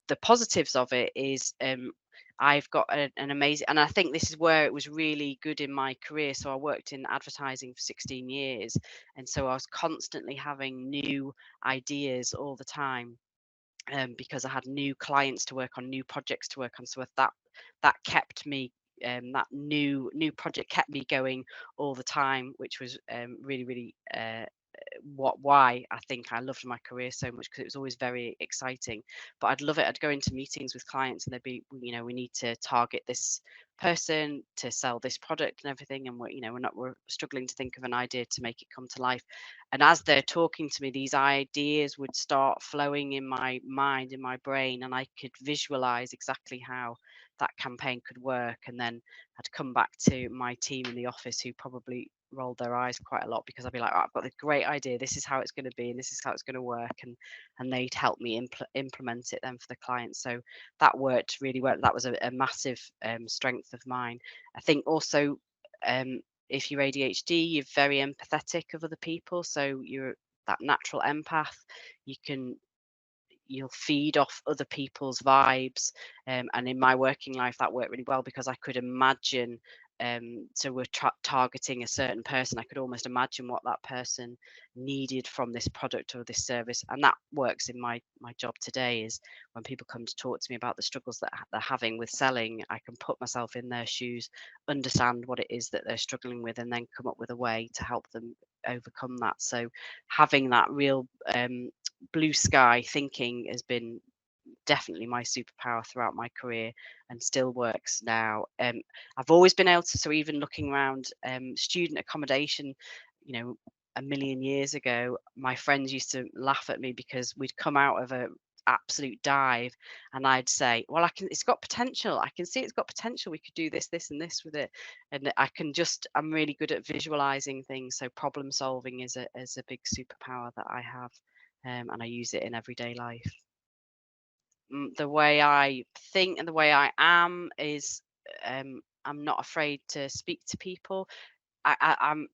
the positives of it is I've got an amazing, and I think this is where it was really good in my career. So I worked in advertising for 16 years, and so I was constantly having new ideas all the time, because I had new clients to work on, new projects to work on. So if that kept me, that new project kept me going all the time, which was really really why I think I loved my career so much, because it was always very exciting. But I'd love it. I'd go into meetings with clients and they'd be, we need to target this person to sell this product and everything, and we're struggling to think of an idea to make it come to life. And as they're talking to me, these ideas would start flowing in my mind, in my brain, and I could visualize exactly how that campaign could work. And then I'd come back to my team in the office, who probably rolled their eyes quite a lot, because I'd be like, "Oh, I've got this great idea. This is how it's going to be, and this is how it's going to work," and they'd help me implement it then for the client. So that worked really well. That was a massive strength of mine. I think also, if you're ADHD, you're very empathetic of other people, so you're that natural empath. You'll feed off other people's vibes, and in my working life that worked really well, because I could imagine, so we're targeting a certain person, I could almost imagine what that person needed from this product or this service. And that works in my job today, is when people come to talk to me about the struggles that they're having with selling, I can put myself in their shoes, understand what it is that they're struggling with, and then come up with a way to help them overcome that. So having that real blue sky thinking has been definitely my superpower throughout my career, and still works now. I've always been able to, so even looking around student accommodation, a million years ago, my friends used to laugh at me because we'd come out of a absolute dive, and I'd say, well, it's got potential, I can see it's got potential, we could do this, this and this with it. And I'm really good at visualizing things, so problem solving is a big superpower that I have, and I use it in everyday life. The way I think and the way I am is, I'm not afraid to speak to people. I'm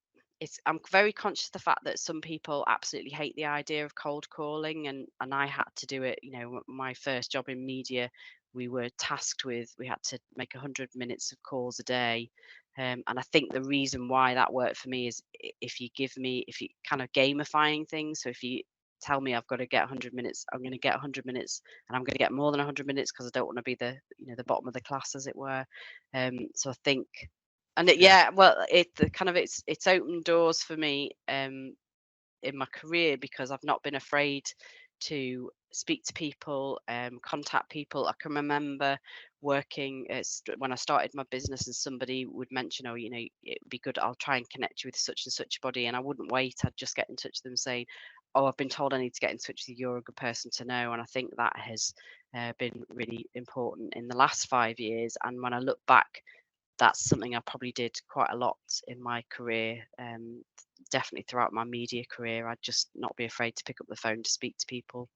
very conscious of the fact that some people absolutely hate the idea of cold calling, and I had to do it. My first job in media, we were tasked with, we had to make 100 minutes of calls a day. And I think the reason why that worked for me is, if you kind of gamifying things. So if you tell me I've got to get 100 minutes, I'm going to get 100 minutes, and I'm going to get more than 100 minutes, because I don't want to be the bottom of the class, as it were. So I think, and Yeah. yeah, well, it's opened doors for me in my career, because I've not been afraid to speak to people, contact people. I can remember working when I started my business, and somebody would mention, "Oh, it would be good. I'll try and connect you with such and such body," and I wouldn't wait. I'd just get in touch with them, saying, "Oh, I've been told I need to get in touch with you. You're a good person to know." And I think that has been really important in the last 5 years. And when I look back, that's something I probably did quite a lot in my career. Definitely throughout my media career, I'd just not be afraid to pick up the phone to speak to people.